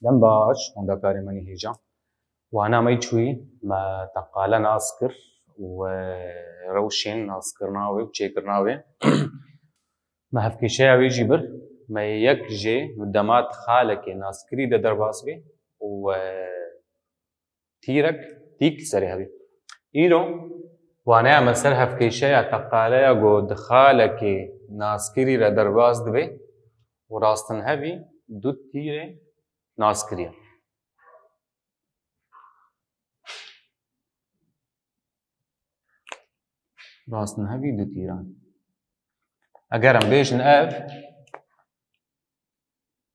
دم باش هوندا كاري ماني هيجا وانا ميتشوي ما تقال ناسكر وروشين ناسكر ناوي وشيكر ناوي ما هفكي شاوي جبر ما يكجي مدامات خالك ناسكري ده درباسبي و تيرك تيك سري هبي إيرو وانا مسر هفكي شايا تقاليا قد خالك ناسكري را درباس دبي وراستن هبي دو تيري ناسكريا راستن هبي دو تيران اگرم بيجن اف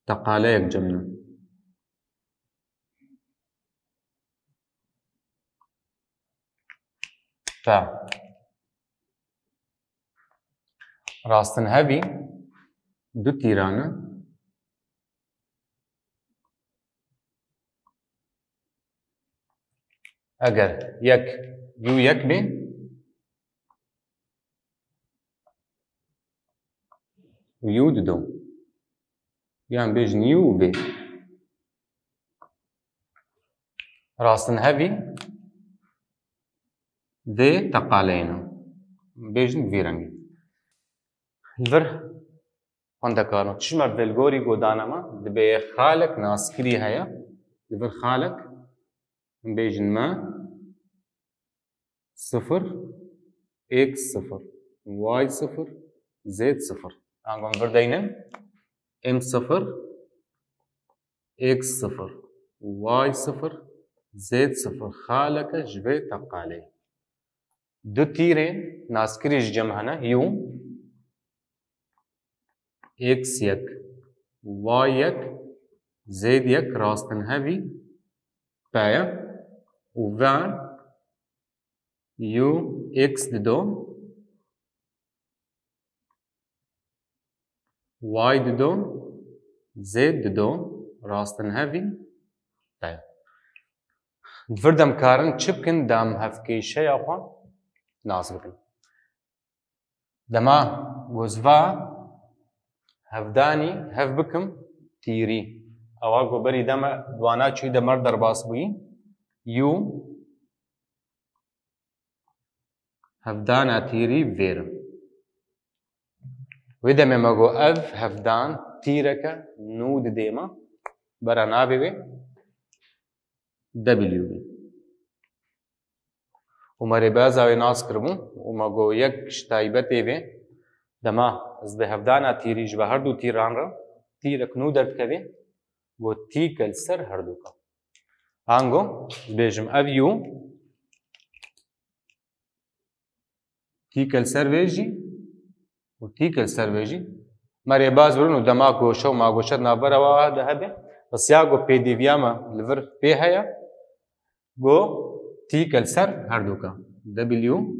تقاليك جمنا ف راستن هبي دو تيران اگر يك يو يك بي ويو دو يعني بيجن يو بي راستن هبي ذي تقالينا بيجن فيرنجي الفر هوندا كارو تشمر دلغوري قودانما دبي خالك ناسكري هيا الفر خالك بيجن ما صفر اكس صفر واي صفر زد صفر هنقوم بردينا ام صفر اكس صفر واي صفر زد صفر خالك جبي تقالي دو تيرين ناسكريج جمعنا يو اكس يك واي يك زد يك راستن هبي بايا وفان يو اكس دو واي دو زد دو راستن هبي بايا دفردم كارن چبكن دام هفكي شيء اخوان ناس بكن دما وزفا هفداني هف بكم تيري اواقو بري دما دوانا چوي دمر درباس بوي يو هفدانا تيري فيرم وإذا مماغو اف هفدان تيركا نود ديما برا نابي بي دبليو بي وماري بازاوي ناس كربون وماغو يك شتايبتي بي دما ازده هفدانا تيري جبه هردو تيران را تيرك نو درد كبي و تيكل سر هردو کا هانگو بيجم اف يو تيكل سر ويجي و تيكل سر ويجي ماري باز برونو دما گوشو ما گوشت نابرا واده هبه بس ياغو پي دي وياما لور پي هيا گو تيكل سر هردو کا دبليو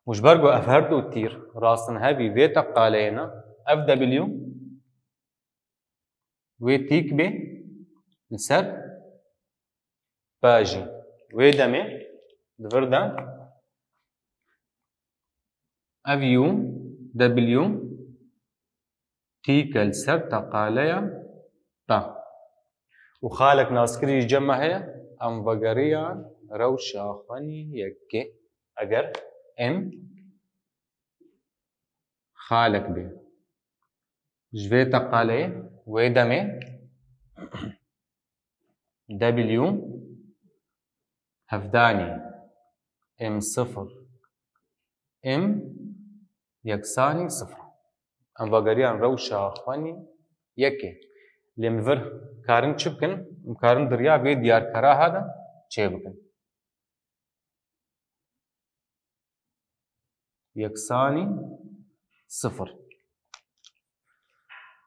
وجبرگو اف هردو تير راستن هبي وي تقالينا اف دبليو وي تيك بي نسر باجي وي دمي دفردا اف يو دبليو تيكل سر تقاليا تا وخالك ناسكري جمع هي ام وغريا روشا خاني يكي اگر ام خالك بي جوي تقالي ويدمي دبليو هفداني ام صفر ام يكساني صفر ام وغريان روشا خاني يكي لمفر كارن چبكن مكارن دريا بي ديار كرا هذا چبكن يكساني صفر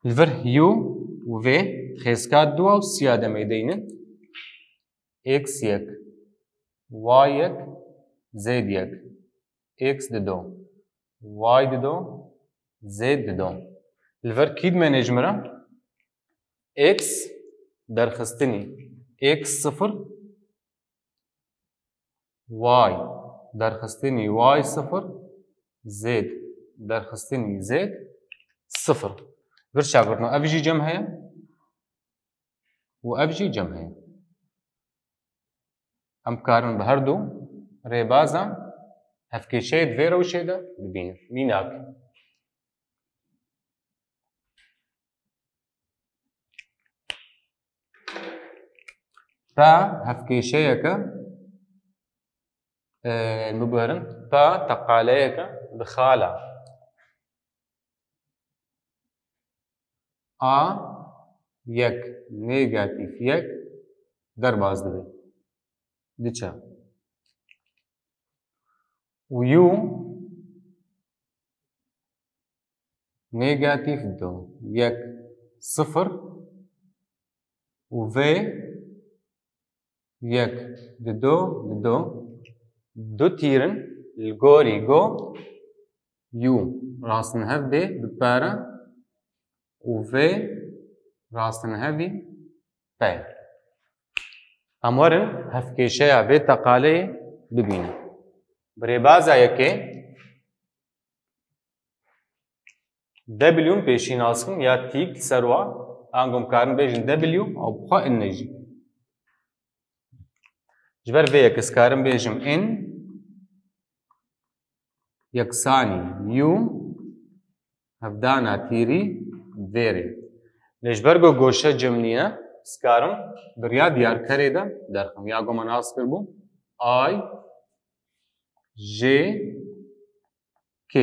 الفر يو وفي خيسكات دوا وسيادة ميدينن اكس يك واي يك زد يك اكس دو واي دو زد دو الفر كيد منجمرا اكس درخستني اكس صفر واي درخستني واي صفر زد درخستني زد صفر برشا برنو افجي جمع هي و ev jî cem heye. Em karin bi her du rêbazan hevkêşeyê di vê rewşê de bibînin. Mînak. Pa hevkêşeyeke biguherin pa teqaleyeke bi xala. A yek negatif yek derbas dibe. Diçe. û û negatif du yek sıfır û vê yek di du du tîrin li gorî go û rastînhev bê bipare û vê rastînhevî pe. Em werin hevkêşeya vê teqaleyê bibînin. Bi rêbaza yekê W pêşî naskin ya tîk ser wa angom karin bêjin W ew bixwe in jî. Ji ber vê yek ez karim bêjim in yeksanî û hevdana tîrî vêrê. Lê ji ber ku goşe cem nîye ez karim birya diyarkerê de derxim. Ya goma nas kirbû I J K.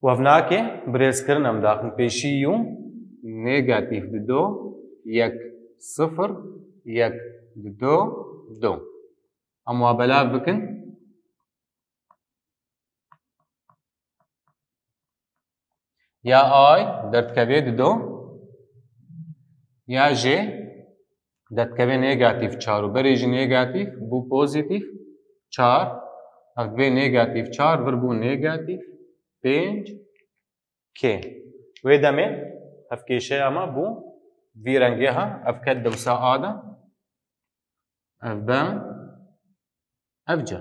Wev nake birêzkirin em daxin pêşî û negatif di du yek sıfır yek di du. Em wa belav bikin ya I derdikeve di du ya J derdikeve negatif çar û berê jî negatif bû pozitif çar. Ev divê negatif çar vir bû negatif pênc K. Wê demê hevkêşeya me bû vî rengê ha ev ket dewsa A de ev B ev C.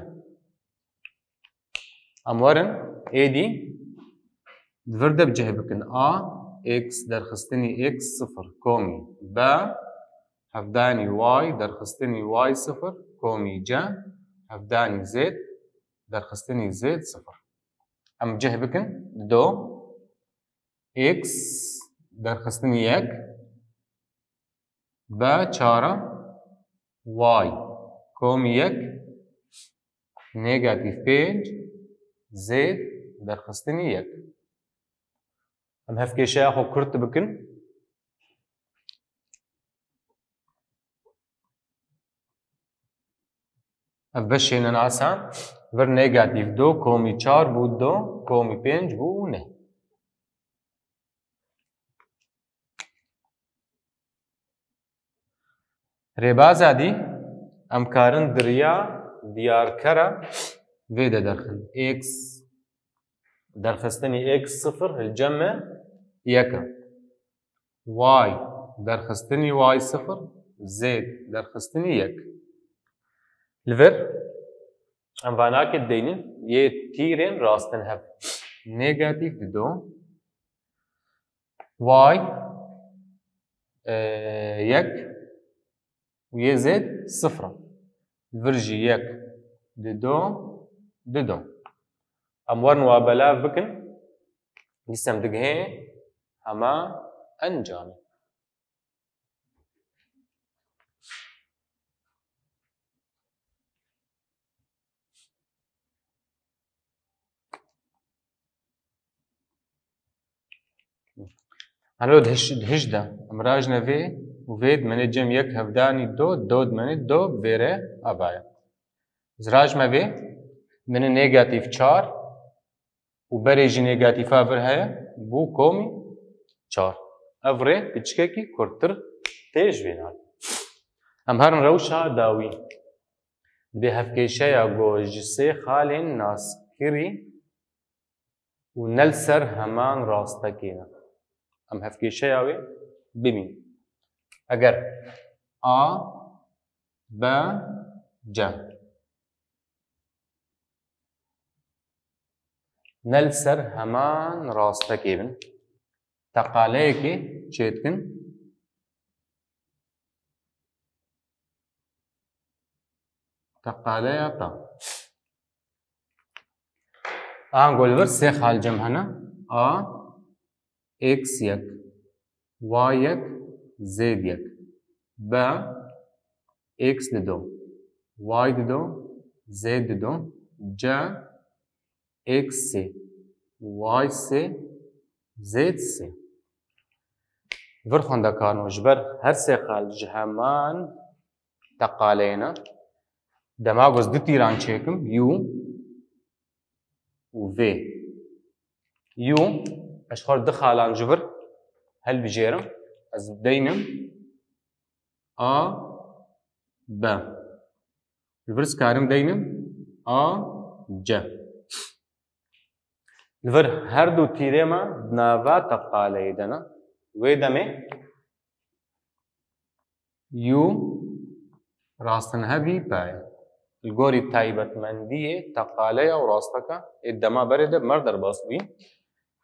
Em werin êdî di vir de bicih bikin A x derxistinî x sıfır komî B hevdanî y derxistinî y sıfır komî C hevdanî z derxistinî z sıfır. Em cih bikin du x derxistinî yek B çara y komî yek negatif pênc z derxistinî yek. Em hevkêşeya xwe kurt bikin ev beşên asan vir negatif du komî çar bû du komî pênc bû neh. Rêbaza dî em karin diriya diyarkera vê de derxin. X derxistinî x sıfır hilceme yek e. Y derxistinî y sıfır z derxistinî yek. Li vir em vanakê deynin yê tîrên rastinhev. Negatif di du y yek û yê z sıfır e. Li vir jî yek di du. Em werin wa belav bikin dîsem digihê hema encamê. Helo dihij de em rajine vê û vê dimenê cem yek hevdanî du dimenê du bi vê re avaye. Ez rajime vê dimenê negatif çar û berê jî negatifâ vir heye bû komî çar. Ev rê piçikekî kurttir tê ji vê navê. Em herin rewşa dawî dibê hevkêşeya got ji sê xalên naskirî û ne li ser heman rastekê ne. Em hevkêşeya wê bibînin. Eger A B C ne li ser heman rastekê bin teqaleyekê çêtkin teqaleya ta. An gol vir sê xal cem hene a x yek y yek z yek b x dido y dido z dido c x sê y sê z sê. Vir xwendekarno ji ber her sê xal ji heman teqaleyne dema goz du tîran çêkim u û v. U ez xwe du xalan ji vir helbijêrim. Ez deynim a b. Li vir dikarim deynim a c. Li vir her du tîrê me di nava teqaleyê de ne. Wê demê u rastinhevî p ye. Li gorî taybetmendiyê teqaleya û rasteka ê dema berê de mer derbas bî.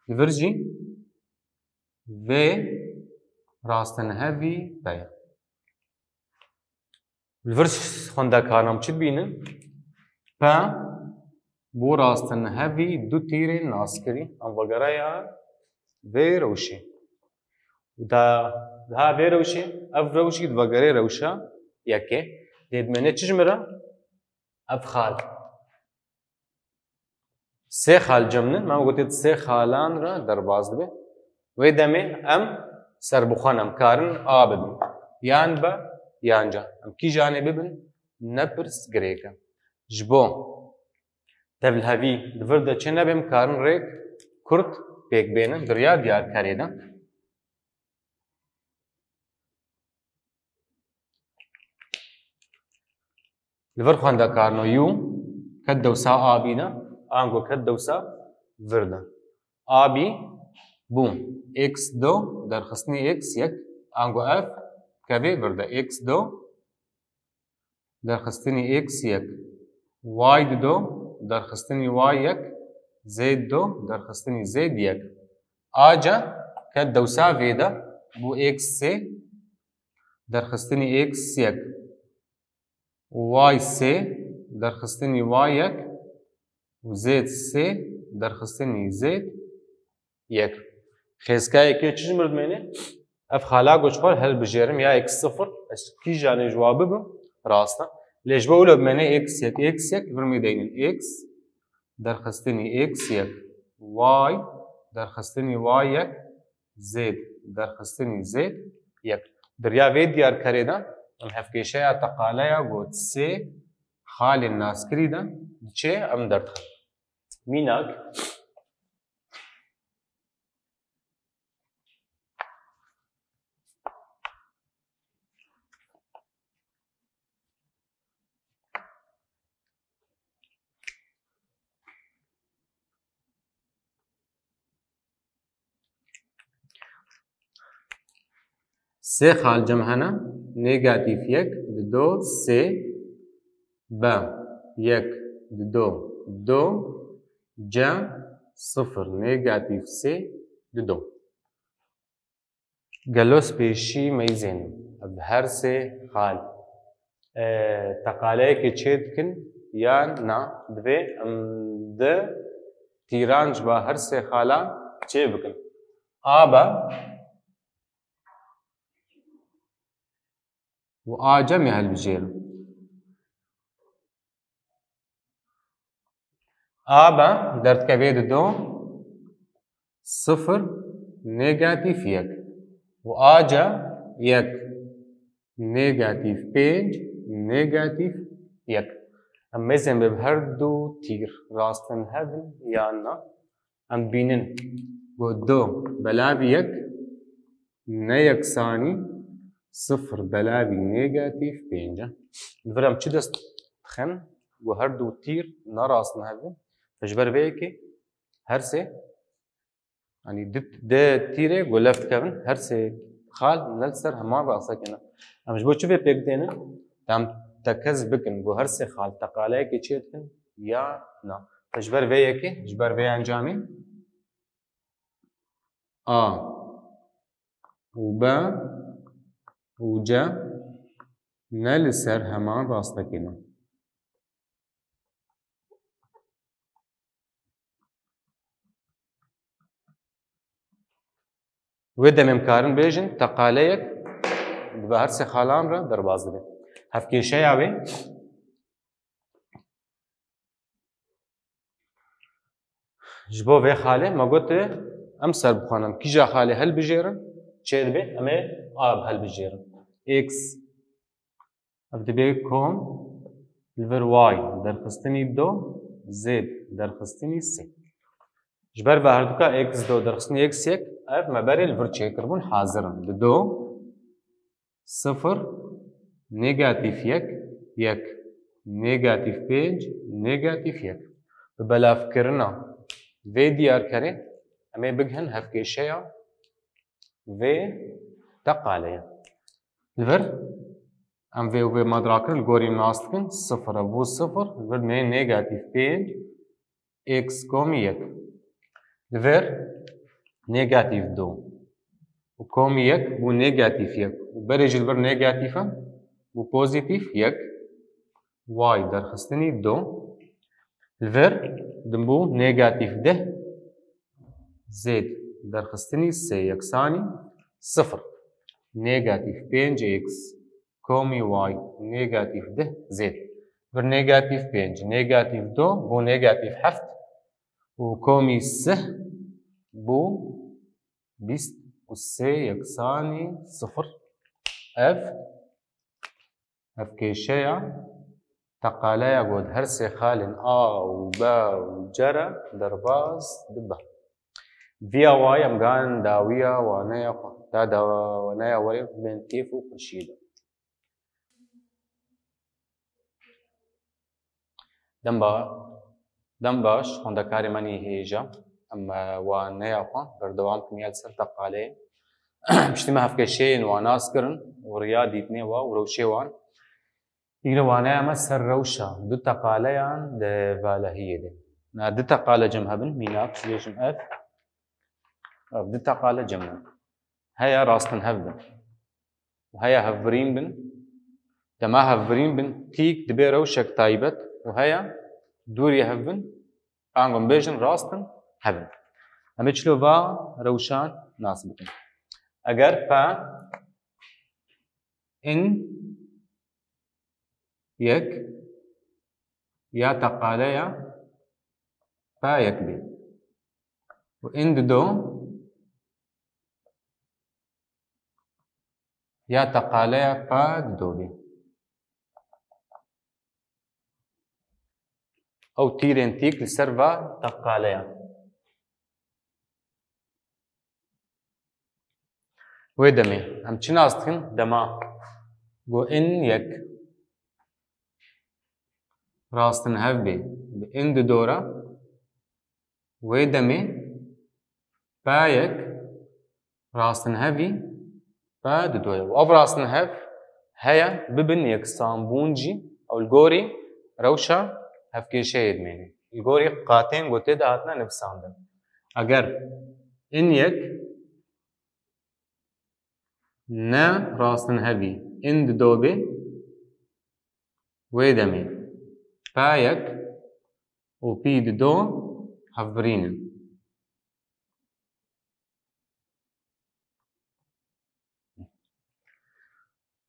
Li vir jî v rastinhevî p ye. Li vir xwendekaran çi dibînin? P bû rastinhevî du tîrên naskirî em vegereya vê rewşê. Daha vê rewşê ev rewşî di vegerê rewşa yekê dê dimene çi ji min re? Ev xal. Sê xal cemnin me gotê sê xalan re derbas dibe. Wê demê em serbixwe em karin a bibin. Yan b yan c. Em kîjanê bibin ne pirs girêk e. Ji bo tevlihevî li vir de çi nebê em karin rêk Kurd pêk bênin diriya diyarkerê de. Li vir xwendekarno û ket dewsa abî ne ango ket dewsa vir de. Abî bû x do derxistinî x yek ango ev kevê vir de x do derxistinî x yek y dido derxistinî y yek z do derxistinî z yek. A c ket dewsa vê de bû x sê derxistinî x yek y sê derxistinî y yek û z sê derxistinî z yek. Xêzkayekê çi ji min dimêne? Ev xala goçxwar helbijêrim ya x sıfır ez kîjanê ji wa bibim rast e. Lê ji bo wilo dimêne x yek vir mê deynin x derxistinî x yek y derxistinî y yek z derxistinî z yek. Diriya vê diyarkerê de em hevkêşeya teqaleya got sê xalên naskirî de diçe em derdixin. Mînak sê xal cem hene negatif yek dido sê b yek dido do c sıfır negatif sê dido. Gelos pêşî meyzênim ev her sê xal teqaleyekê çê dikin yan na divê em di tîran ji ba her sê xalan çê bikin. A b û a c mê helbijêrim. A b derdikevê dido sıfır negatif yek û a c yek negatif pênc negatif yek. Em mêzên bi her du tîr rastin hevin yan na em bînin got do belavî yek neyeksanî sıfır belavî negatif pênc e. Li vir em çi dest dixin got her du tîr nerastin hevin ji ber vê yekê her sê yanî dê tîrê got lev dikevin her sê xal li ser heman rastekê ne. Em ji bo çi vê pêk dênin? Em tekez bikin got her sê xal teqaleyekê çê dikin ya na. Ji ber vê yekê ji ber vê encamê a وبا وجا نلسر همان راستكنا ودا ممكارن بيجن تقاليك بهر سي خالان را درباز دبي هفكي شيء عبي جبو في خالي ما قلت امسر بخونم كيجا خالي هل بجيرن چه دبي امي اب هل بجيرن اكس اف دبي كوم الفر واي درخستني دو زد درخستني سي جبر بهردوكا اكس دو درخستني اكس يك اف ما بري الفر چه كربون حاضرن دو صفر نيجاتيف يك نيجاتيف بيج نيجاتيف يك ببلا فكرنا في ديار كري امي بجهن هفكي شيء في تقاليا الفر ام في وفي مدراكر الجوري ناستكن صفر ابو صفر الفر مين نيجاتيف بيج اكس كومي يك الفر نيجاتيف دو وكومي يك بو نيجاتيف يك وبرج الفر نيجاتيفا وبوزيتيف يك واي درخستني دو الفر دمبو نيجاتيف ده زد درخستني سي يكساني صفر نيجاتيف بينج اكس كومي واي نيجاتيف ده زد فر نيجاتيف بينج نيجاتيف دو بو نيجاتيف حفت وكومي سه بو بيست والسي يكساني صفر اف كيشيا تقاليا قد هرسي خالن وبا وجرى درباز دبا فيا واي امغان داويا وانايا دا وانايا وري بين تيفو كشيدا دمباش هندكاري ماني هيجا اما وانايا بردوام كميال سر تقالي مشتما هفكشين وناس كرن ورياضي اثنين وروشيوان يقول وانا مسر روشا دو تقاليان ده فالهية ده نا دو تقالة جمهبن ميناك سليشم اف دو تقالة جمهبن هيا راستن هفبن وهيا هفرين بن تما هفرين بن تيك دبي روشك تايبت وهيا دوري هفبن انغم بيجن راستن هفبن هميشلو با روشان ناسبتن اگر با ان يك يا تقاليا با يكبي وإند دو يا تقاليا با دوبي أو تيرين تيك لسرفا تقاليا ويدمي هم چناستكن دما go إن يك راستن هفبي بإند دورا ويدمي بايك راستن هفي بعد دورا وأف راستن هف هيا ببن يك سامبونجي أو الجوري روشا هفكي شيء يدميني الجوري قاتين قوتي دهاتنا نفساندن أجر إن يك نا راستن هفي إند دوبي ويدمي بايك وبيد دو هفرين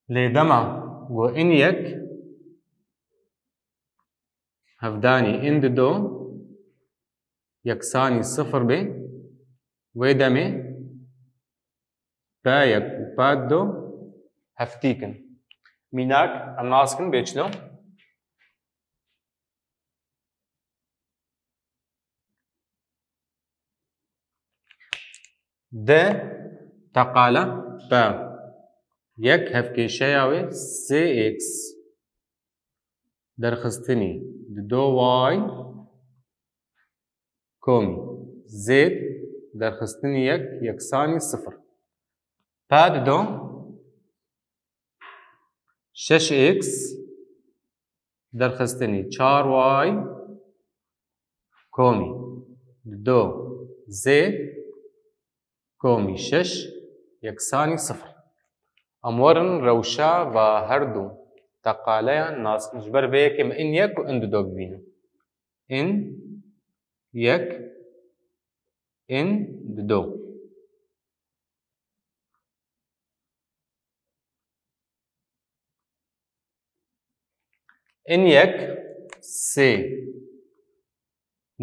لدما وإن يك هفداني إند دو يكساني صفر بي ويدمي بايك وباد دو هفتيكن ميناك الناسكن بيشلو ده تقالة با يك هفكي شياوي سي اكس درخستني دو واي كومي زد درخستني يكساني صفر بعد دو شش اكس درخستني چار واي كومي دو زد كومي شش یەکسانی سفر. ئەموەرن ڕەوشا بە هەردوو تەقالەیان ناسکن ji ber vê yekê me in yek û in du bibînin. In yek, in du. In yek sê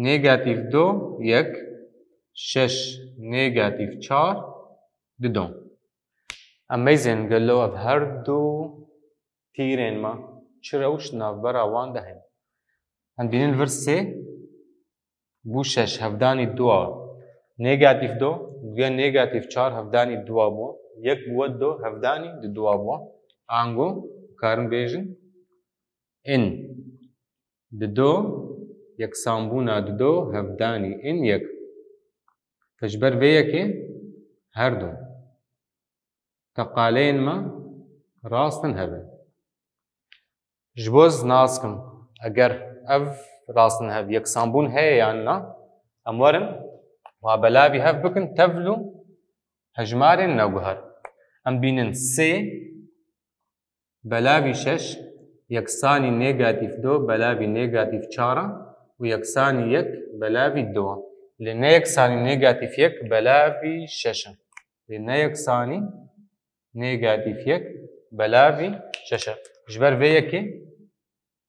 نێگاتیڤ دو یەک شەش نێگاتیڤ چار دو. ئەمەیزێن گەلۆ ئەڤ هەردوو تیرên me çi rewş navbera wan de hene. Em bînin vir sê bû şeş hevdanî dua nêgatîv do duya nêgatîv çar hevdanî dua bû yek bûwe do hevdanî di dua bû. Ango karin bêjin in di do yeksanbûna di do hevdanî in yek. Ji ber vê yekê her du teqaleyên me rastin hebe. Ji bo ez naskim eger ev rastin hev yeksanbûn heye yan na em werin wa belavî hev bikin tevlû hejmarên newguher. Em bînin sê belavî şeş yeksanî nêgatîv do belavî nêgatîv çara û yeksanî yek belavî duwa. Lê neyeksanî nêgatîv yek belavî şeş e. Lê neyeksanî nêgatîv yek belavî şeş e. Ji ber vê yekê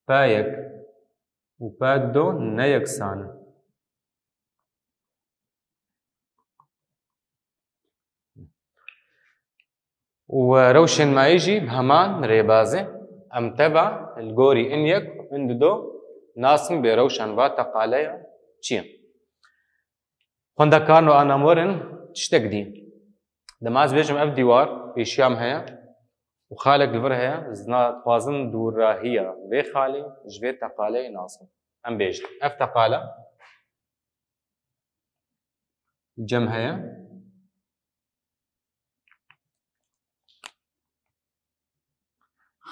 pa yek û pa do neyeksan in. û rewşên mayî jî bi heman rêbazê em teva li gorî in yek in du do naskin bê rewşan va teqaleya çi ye. Xwendekarên û anamwerin tiştek dîn. Demaz bêjim ev dîwar pêşiya me heye û xalek li vir heye ez dixwazim dûrrahiya vê xalê ji vê teqaleyê naskin. Em bêjin ev teqale cem heye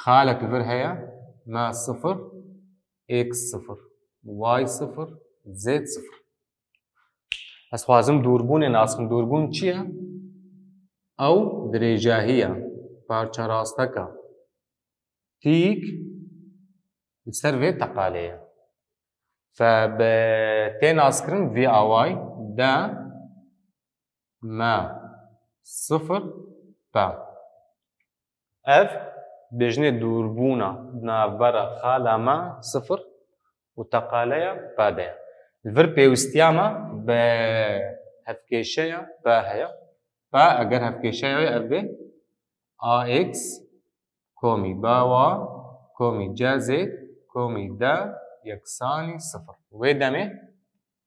xalek li vir heye ma sıfır x sıfır y sıfır z sıfır. Ez xwazim dûrbûnê naskim. Dûrbûn çi ye? Ew dirêcahiya parça rasteka tîk li ser vê teqalê ye. Fe bi tê naskirin vê away de ma sıfır pa. Ev bêjinê dûrbûna navbera xala me sıfır û teqaleya pa de ye. Li vir pêwistiya me bi hevkêşeya pa heye. Pa eger hevkêşeya wê ev bê ax komî ba wa komî c zêd komî d yeksanî sıfır. Wê demê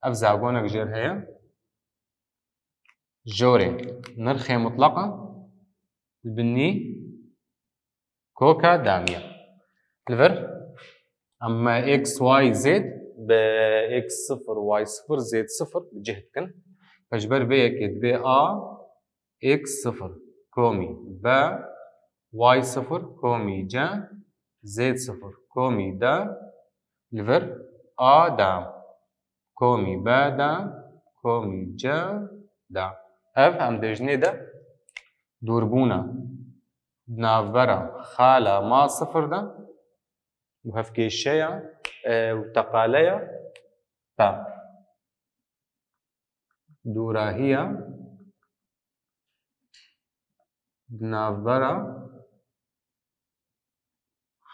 ev zagonek jêr heye. Jorê nirxê mutleqa li binî koka damiye. Li vir em x y zêd bi x sıfır y sıfır zêd sıfır bi cih dikin. Ji ber vê yekê divê a x sıfır komî b y sıfır komî c zêd sıfır komî d li vir a dam komî b dam komî c dam. Ev em bêjinê de dûrbûna navbera xala ma sıfır de û hevkêşeya û teqaleya pa. Dûrahiya navbera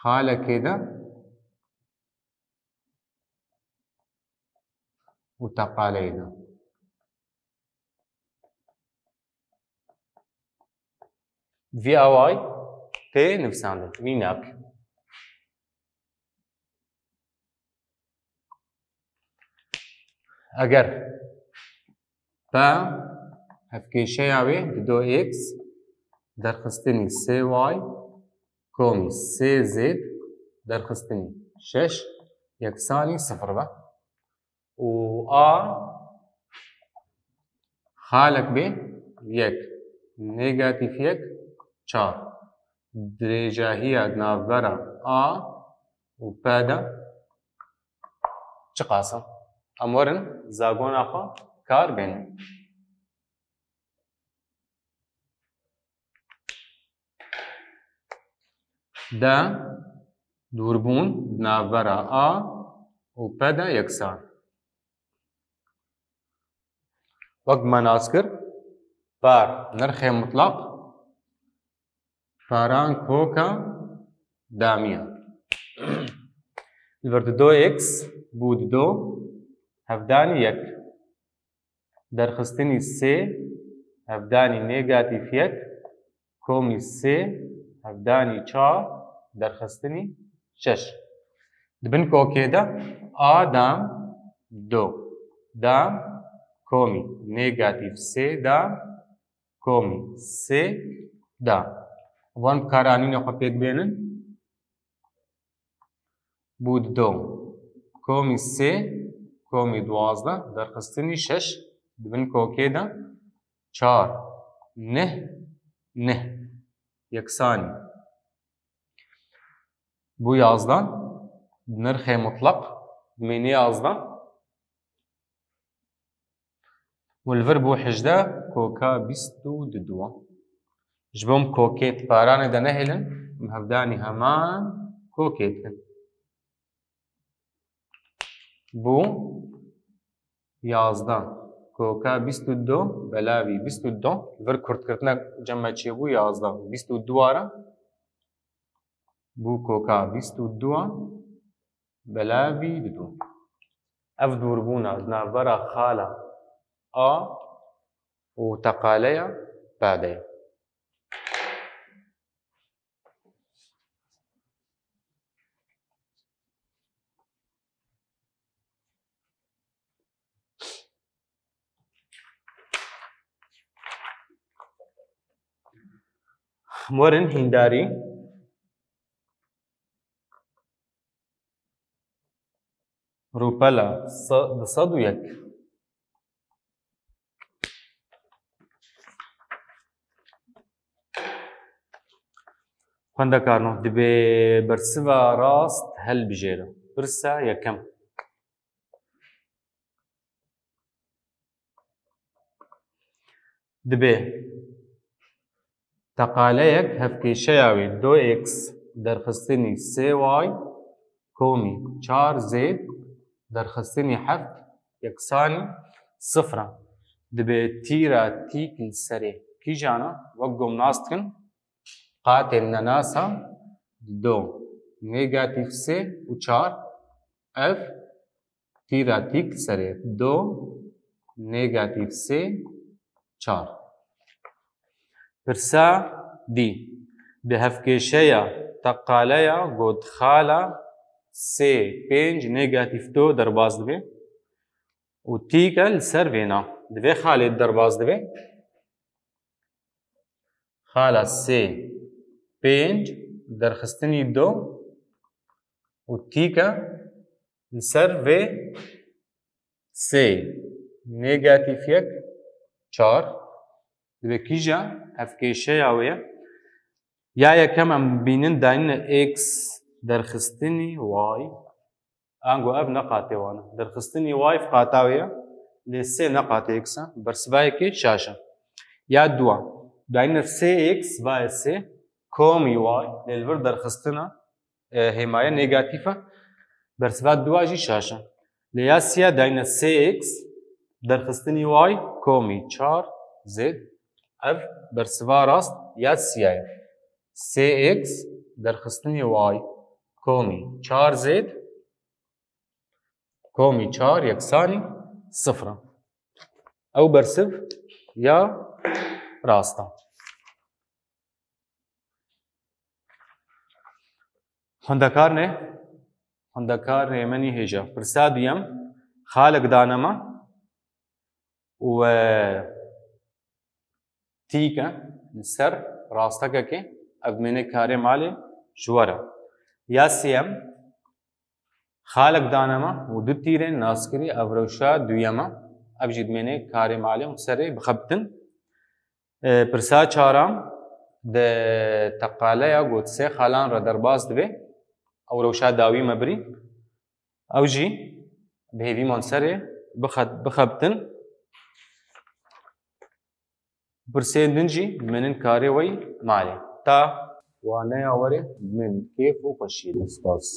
xalekê de û teqaleyê de. Vê away tê nivîsandin wî nake. Eger pa hevkêşeya wê di do x derxistinî sê y komî sê zêd derxistinî şeş yeksanî sıfır be û a xalek bê yek nêgatîv yek çar. Dirêcahiya navbera a û p de çi qasin? Em werin zagona xwe kar bênin. دا دوربون نافبرا آ و پدا یکسان. وەک مەناس کرد پار نرخێ مطلق پاران کۆکە دامیە. لەبەر دۆ ئێکس بوو دۆ هەفدانی یەک دەرخستنی سێ هەفدانی نێگاتیڤ یەک کۆمی سێ هەفدانی چوار دەرخستنی شەش. دبن کۆکێدا ئا دام دۆ دام کۆمی نێگاتیڤ سێ دام کۆمی سێ دام. وان بکارانینە خۆ پێک بێنن بوو دۆ کۆمی سێ کۆمی دوازدە دەرخستنی شەش دبن کۆکێدا چوار نە نە یەکسانی بوو یازدە نرخێ مطلق دمێنێ یازدە والڤر بوو حژدە کۆکا بیست و دووە. ji bo em kokêt paranê de nehêlin em hevdanî heman kokê dikin. Bû yazda koka bîst û du belavî bîst û du vir kurtkirtina cema çêbû yazda bîst û du re bû koka bîst û du belavî du. Ev dûrbûna di navbera xala a û teqaleya pade ye. Werin hîndarî rûpela di sed û yek. Xwendekarno dibe bersiva rast helbijêre. Pirsa yekem. Dibe teqaleyek hevkêşeya wê do x derxistinî sê y komî çar zêd derxistinî heft yeksanî sıfra. Dibe tîra tîk li serê kîjana wek gom nas dikin qatên nenasa do nêgatîv sê û çar ev tîra tîk li serê do nêgatîv sê çar. Pirsa dî bi hevkêşeya teqaleya gotxala sê pênc nêgatîv do derbas dibe û tîke li ser vêna. Di vê xalê derbas dibe xala sê pênc derxistinî do û tîke li ser vê sê nêgatîv yek çar. Dibe kîja hevkêşeya wê ye ya yekem em bînin danîne x derxistinî y ango ev neqatê wan e derxistinî y qata wê ye lê sê neqatê x e bersivayekê şaş e. Ya duwa danîne sê x vaye sê komî y lê li vir derxistina hêmaye nêgatîv e bersiva duwa jî şaş e. Lê ya sêya danîne sê x derxistinî y komî çar zêd ev bersiva rast ya sîya ye. Sx derxistinî y komî çar zêd komî çar yeksanî sıfra. Ew bersiv ya rast e. Xwendekar ne? Xwendekar rêmenî hêja. Pirsa duyem xalek danema û tîke li ser rastekekê ev dimêne karê malê ji we re. Ya sêyem xalek danema û du tîrên naskirî ev rewşa duyema ev jî dimêne karê malê û serê bixebitin. Pirsa çaram di teqaleya got sê xalan re derbas dibe ew rewşa dawî me birî ew jî bi hêvîman serê bixebitin. Pirsên din jî dimênin karê wey malê ta وانەیە وەرێ من کێف و خۆشیدە سپاس.